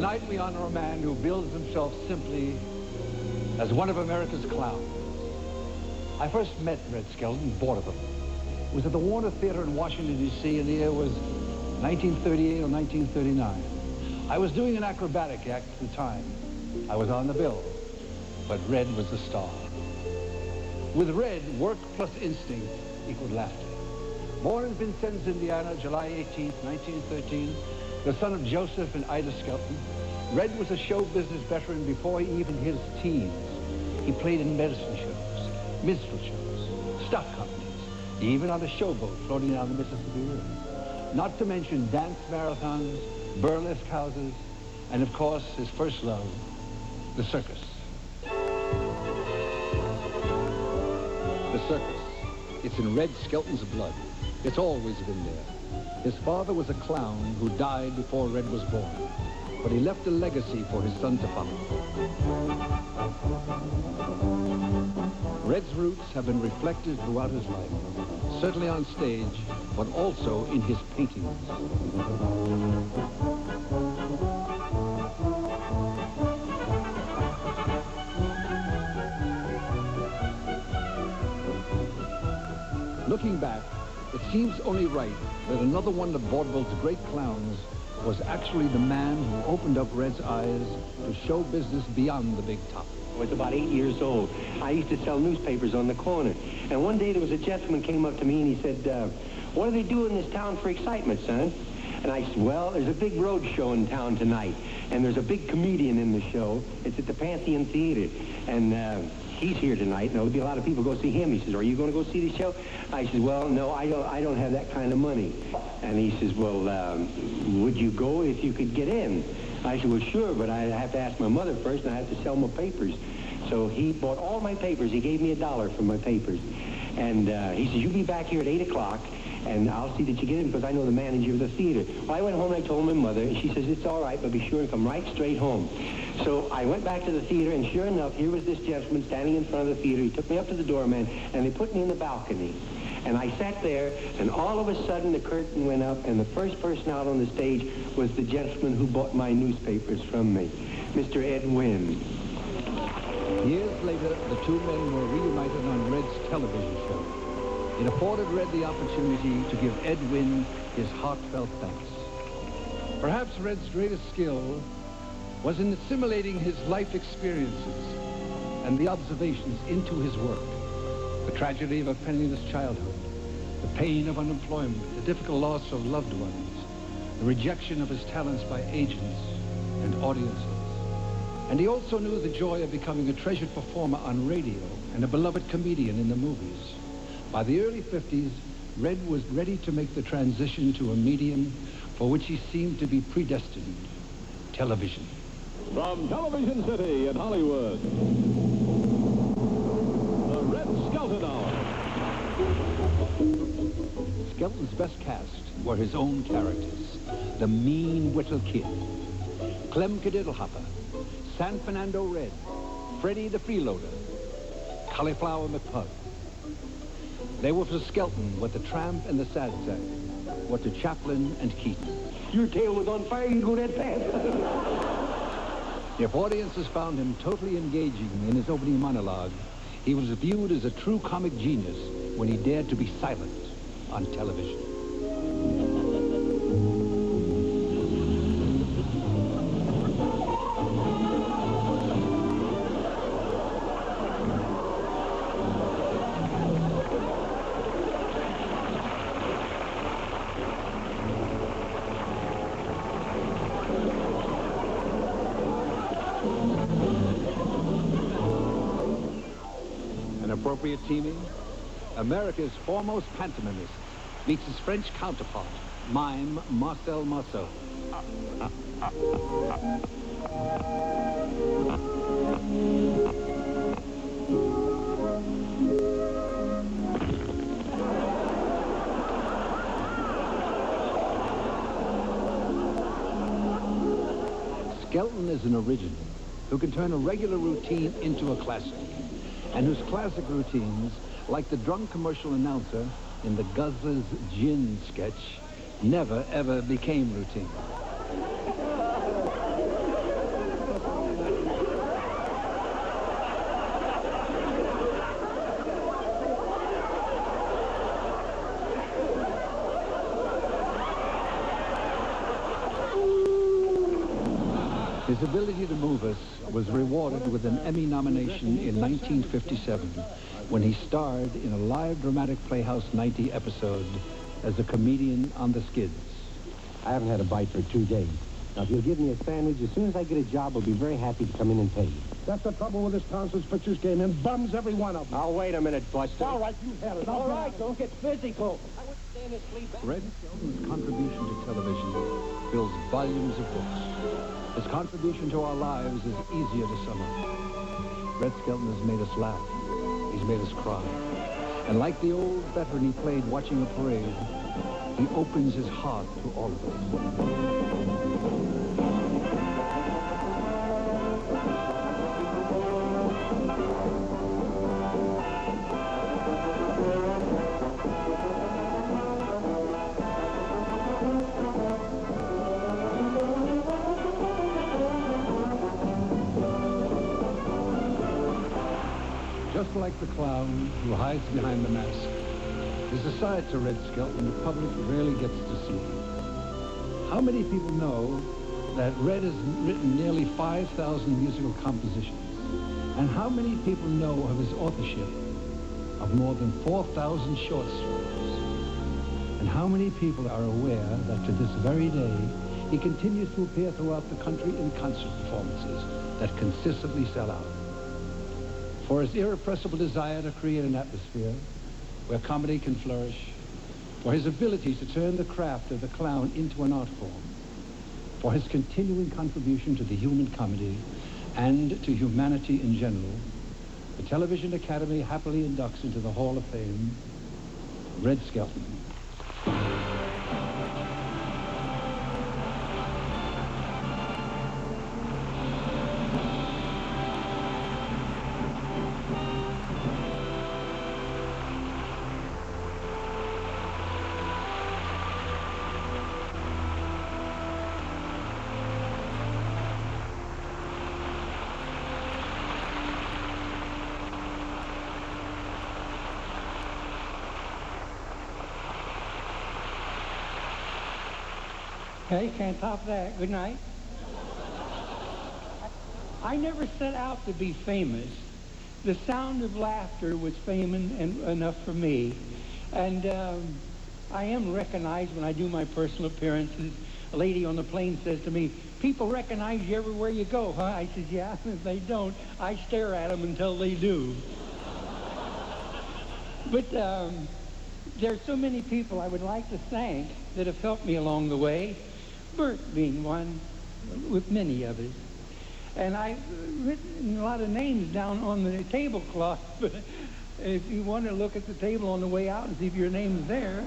Tonight we honor a man who bills himself simply as one of America's clowns. I first met Red Skelton, bought of him. It was at the Warner Theater in Washington, D.C., and the year was 1938 or 1939. I was doing an acrobatic act at the time. I was on the bill, but Red was the star. With Red, work plus instinct equaled laughter. Born in Vincennes, Indiana, July 18, 1913, the son of Joseph and Ida Skelton, Red was a show business veteran before he even hit his teens. He played in medicine shows, minstrel shows, stock companies, even on a showboat floating down the Mississippi River. Not to mention dance marathons, burlesque houses, and of course, his first love, the circus. The circus. It's in Red Skelton's blood. It's always been there. His father was a clown who died before Red was born, but he left a legacy for his son to follow. Red's roots have been reflected throughout his life, certainly on stage, but also in his paintings. Looking back, it seems only right that another one of vaudeville's great clowns was actually the man who opened up Red's eyes to show business beyond the big top. I was about 8 years old. I used to sell newspapers on the corner. And one day there was a gentleman came up to me and he said, what do they do in this town for excitement, son? And I said, well, there's a big road show in town tonight. And there's a big comedian in the show. It's at the Pantheon Theater. And he's here tonight, and there'll be a lot of people go see him. He says, are you going to go see the show? I said, well, no, I don't have that kind of money. And he says, well, would you go if you could get in? I said, well, sure, but I have to ask my mother first, and I have to sell my papers. So he bought all my papers. He gave me $1 for my papers. And he says, you be back here at 8 o'clock, and I'll see that you get in because I know the manager of the theater. Well, I went home and I told my mother, and she says, it's all right, but be sure and come right straight home. So I went back to the theater, and sure enough, here was this gentleman standing in front of the theater. He took me up to the doorman, and they put me in the balcony. And I sat there, and all of a sudden the curtain went up, and the first person out on the stage was the gentleman who bought my newspapers from me, Mr. Ed Wynn. Years later, the two men were reunited on Red's television show. It afforded Red the opportunity to give Ed Wynn his heartfelt thanks. Perhaps Red's greatest skill was in assimilating his life experiences and the observations into his work. The tragedy of a penniless childhood, the pain of unemployment, the difficult loss of loved ones, the rejection of his talents by agents and audiences. And he also knew the joy of becoming a treasured performer on radio and a beloved comedian in the movies. By the early 50s, Red was ready to make the transition to a medium for which he seemed to be predestined, television. From Television City in Hollywood, the Red Skelton Hour. Skelton's best cast were his own characters. The mean Whittle Kid, Clem Cadiddlehopper, San Fernando Red, Freddie the Freeloader, Cauliflower McPug. They were for Skelton what the Tramp and the Sad Sack were to Chaplin and Keaton. Your tail was on fire, you go that fast. If audiences found him totally engaging in his opening monologue, he was viewed as a true comic genius when he dared to be silent on television. Appropriate teaming, America's foremost pantomimist meets his French counterpart, mime Marcel Marceau. Skelton is an original who can turn a regular routine into a classic, and whose classic routines, like the drunk commercial announcer in the Guzzler's Gin sketch, never, ever became routine. His ability to move us was rewarded with an Emmy nomination in 1957 when he starred in a live dramatic Playhouse 90 episode as a comedian on the skids. I haven't had a bite for 2 days. Now, if you'll give me a sandwich, as soon as I get a job, I'll be very happy to come in and pay you. That's the trouble with this town since pictures came in. Bums, every one of them. Now, wait a minute, Buster. All right, you have it. All right, don't get physical. Red Skelton's contribution to television fills volumes of books. His contribution to our lives is easier to sum up. Red Skelton has made us laugh. He's made us cry. And like the old veteran he played watching a parade, he opens his heart to all of us. Just like the clown who hides behind the mask, there's a side to Red Skelton the public rarely gets to see. How many people know that Red has written nearly 5,000 musical compositions? And how many people know of his authorship of more than 4,000 short stories? And how many people are aware that to this very day, he continues to appear throughout the country in concert performances that consistently sell out? For his irrepressible desire to create an atmosphere where comedy can flourish, for his ability to turn the craft of the clown into an art form, for his continuing contribution to the human comedy and to humanity in general, the Television Academy happily inducts into the Hall of Fame Red Skelton. Okay, can't top that. Good night. I never set out to be famous. The sound of laughter was fame enough for me. And I am recognized when I do my personal appearances. A lady on the plane says to me, "People recognize you everywhere you go, huh?" I said, "Yeah, if they don't, I stare at them until they do." But there's so many people I would like to thank that have helped me along the way. Burt being one, with many others. And I've written a lot of names down on the tablecloth, but if you want to look at the table on the way out and see if your name's there.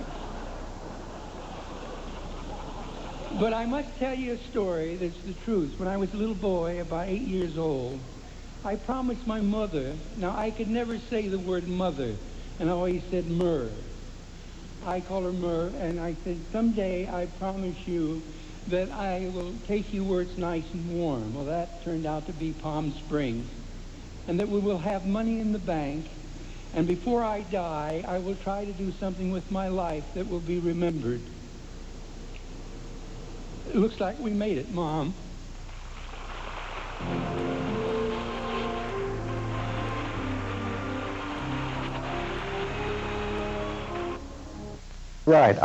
But I must tell you a story that's the truth. When I was a little boy, about 8 years old, I promised my mother, now I could never say the word mother, and I always said Mur. I call her Mur, and I said, someday I promise you that I will take you where it's nice and warm. Well, that turned out to be Palm Springs. And that we will have money in the bank, and before I die, I will try to do something with my life that will be remembered. It looks like we made it, Mom. Right.